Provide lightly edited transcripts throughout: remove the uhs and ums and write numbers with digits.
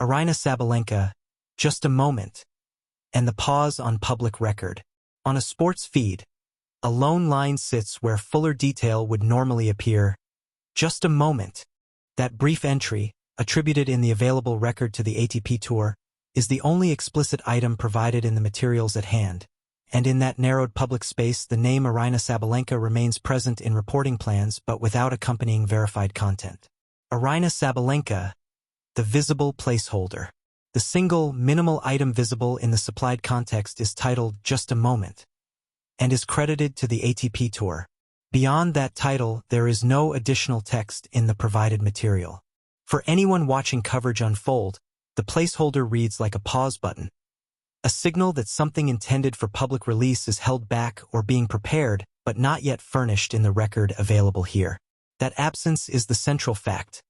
Aryna Sabalenka, just a moment, and the pause on public record. On a sports feed, a lone line sits where fuller detail would normally appear. Just a moment. That brief entry, attributed in the available record to the ATP Tour, is the only explicit item provided in the materials at hand, and in that narrowed public space the name Aryna Sabalenka remains present in reporting plans but without accompanying verified content. Aryna Sabalenka, the visible placeholder. The single, minimal item visible in the supplied context is titled Just a Moment, and is credited to the ATP Tour. Beyond that title, there is no additional text in the provided material. For anyone watching coverage unfold, the placeholder reads like a pause button, a signal that something intended for public release is held back or being prepared, but not yet furnished in the record available here. That absence is the central fact.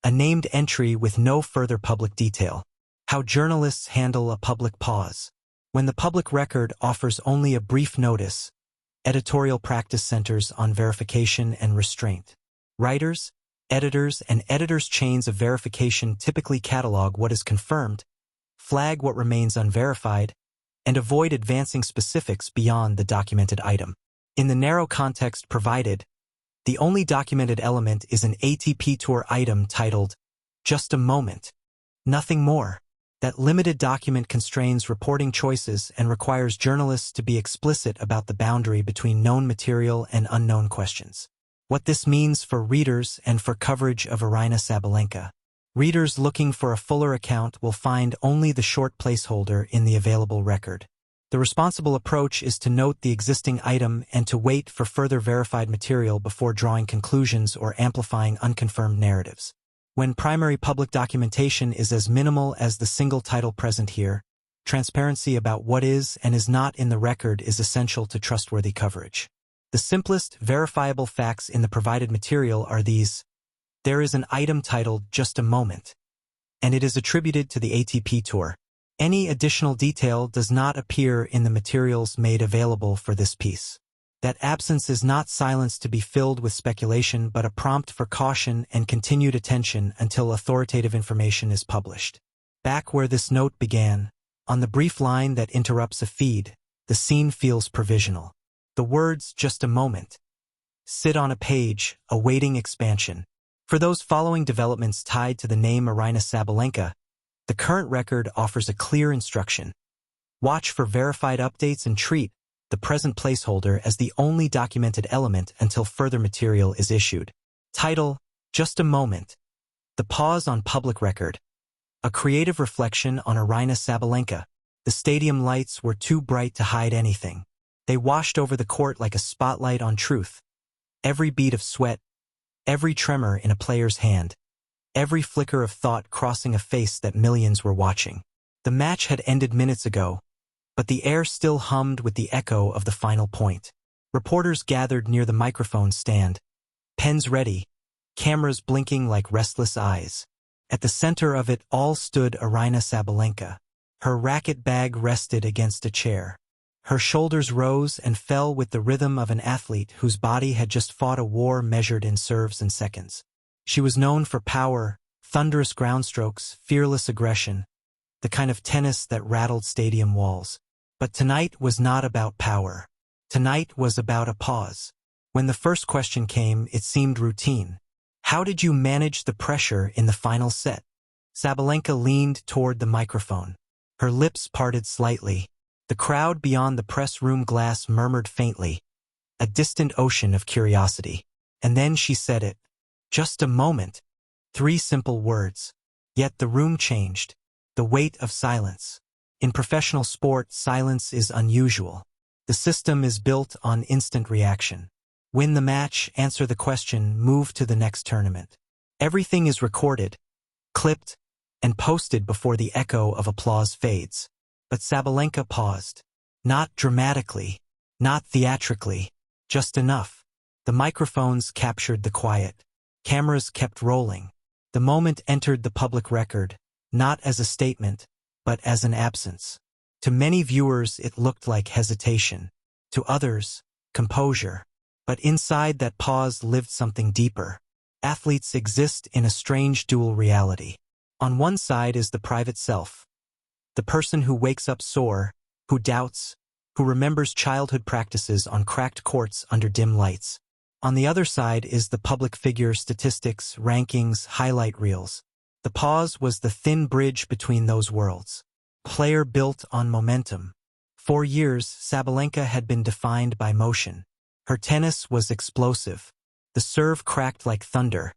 A named entry with no further public detail. How journalists handle a public pause. When the public record offers only a brief notice, editorial practice centers on verification and restraint. Writers, editors, and editors' chains of verification typically catalog what is confirmed, flag what remains unverified, and avoid advancing specifics beyond the documented item. In the narrow context provided, the only documented element is an ATP Tour item titled, Just a Moment. Nothing more. That limited document constrains reporting choices and requires journalists to be explicit about the boundary between known material and unknown questions. What this means for readers and for coverage of Aryna Sabalenka. Readers looking for a fuller account will find only the short placeholder in the available record. The responsible approach is to note the existing item and to wait for further verified material before drawing conclusions or amplifying unconfirmed narratives. When primary public documentation is as minimal as the single title present here, transparency about what is and is not in the record is essential to trustworthy coverage. The simplest, verifiable facts in the provided material are these. There is an item titled Just a Moment, and it is attributed to the ATP Tour. Any additional detail does not appear in the materials made available for this piece. That absence is not silence to be filled with speculation but a prompt for caution and continued attention until authoritative information is published. Back where this note began, on the brief line that interrupts a feed, the scene feels provisional. The words, just a moment, sit on a page, awaiting expansion. For those following developments tied to the name Aryna Sabalenka, the current record offers a clear instruction. Watch for verified updates and treat the present placeholder as the only documented element until further material is issued. Title, Just a Moment. The pause on public record. A creative reflection on Aryna Sabalenka. The stadium lights were too bright to hide anything. They washed over the court like a spotlight on truth. Every bead of sweat, every tremor in a player's hand, every flicker of thought crossing a face that millions were watching. The match had ended minutes ago, but the air still hummed with the echo of the final point. Reporters gathered near the microphone stand, pens ready, cameras blinking like restless eyes. At the center of it all stood Aryna Sabalenka. Her racket bag rested against a chair. Her shoulders rose and fell with the rhythm of an athlete whose body had just fought a war measured in serves and seconds. She was known for power, thunderous ground strokes, fearless aggression, the kind of tennis that rattled stadium walls. But tonight was not about power. Tonight was about a pause. When the first question came, it seemed routine. How did you manage the pressure in the final set? Sabalenka leaned toward the microphone. Her lips parted slightly. The crowd beyond the press room glass murmured faintly, a distant ocean of curiosity. And then she said it. Just a moment. 3 simple words. Yet the room changed. The weight of silence. In professional sport, silence is unusual. The system is built on instant reaction. Win the match, answer the question, move to the next tournament. Everything is recorded, clipped, and posted before the echo of applause fades. But Sabalenka paused. Not dramatically, not theatrically, just enough. The microphones captured the quiet. Cameras kept rolling. The moment entered the public record, not as a statement, but as an absence. To many viewers it looked like hesitation. To others, composure. But inside that pause lived something deeper. Athletes exist in a strange dual reality. On one side is the private self, the person who wakes up sore, who doubts, who remembers childhood practices on cracked courts under dim lights. On the other side is the public figure, statistics, rankings, highlight reels. The pause was the thin bridge between those worlds. Player built on momentum. For years, Sabalenka had been defined by motion. Her tennis was explosive. The serve cracked like thunder.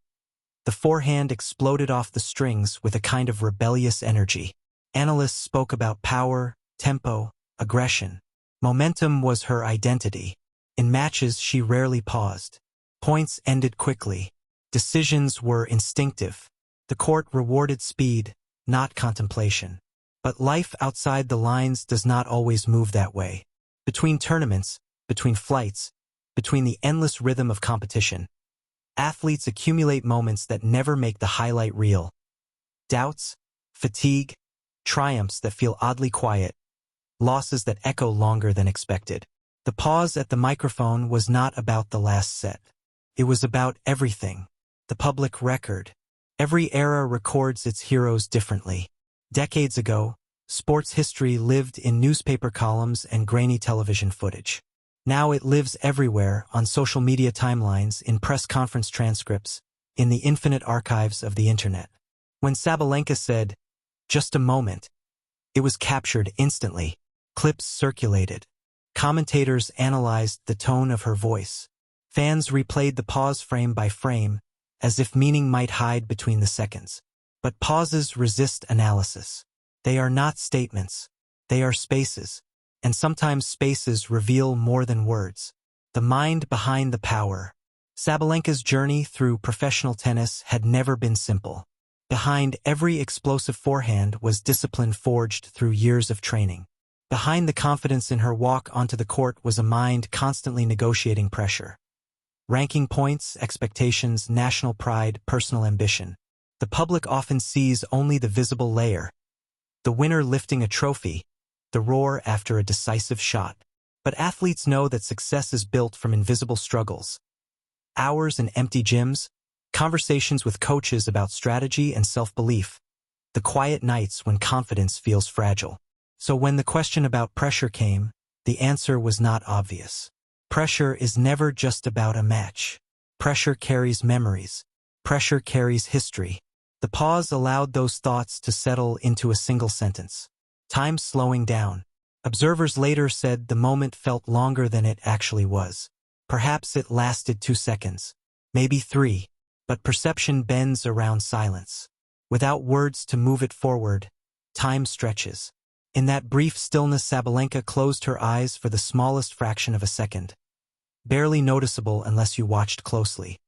The forehand exploded off the strings with a kind of rebellious energy. Analysts spoke about power, tempo, aggression. Momentum was her identity. In matches, she rarely paused. Points ended quickly. Decisions were instinctive. The court rewarded speed, not contemplation. But life outside the lines does not always move that way. Between tournaments, between flights, between the endless rhythm of competition, athletes accumulate moments that never make the highlight reel. Doubts, fatigue, triumphs that feel oddly quiet, losses that echo longer than expected. The pause at the microphone was not about the last set. It was about everything. The public record. Every era records its heroes differently. Decades ago, sports history lived in newspaper columns and grainy television footage. Now it lives everywhere, on social media timelines, in press conference transcripts, in the infinite archives of the internet. When Sabalenka said, "Just a moment," it was captured instantly. Clips circulated. Commentators analyzed the tone of her voice. Fans replayed the pause frame by frame, as if meaning might hide between the seconds. But pauses resist analysis. They are not statements. They are spaces. And sometimes spaces reveal more than words. The mind behind the power. Sabalenka's journey through professional tennis had never been simple. Behind every explosive forehand was discipline forged through years of training. Behind the confidence in her walk onto the court was a mind constantly negotiating pressure. Ranking points, expectations, national pride, personal ambition. The public often sees only the visible layer. The winner lifting a trophy, the roar after a decisive shot. But athletes know that success is built from invisible struggles. Hours in empty gyms, conversations with coaches about strategy and self-belief. The quiet nights when confidence feels fragile. So when the question about pressure came, the answer was not obvious. Pressure is never just about a match. Pressure carries memories. Pressure carries history. The pause allowed those thoughts to settle into a single sentence. Time slowing down. Observers later said the moment felt longer than it actually was. Perhaps it lasted 2 seconds. Maybe 3. But perception bends around silence. Without words to move it forward, time stretches. In that brief stillness, Sabalenka closed her eyes for the smallest fraction of a second. Barely noticeable unless you watched closely.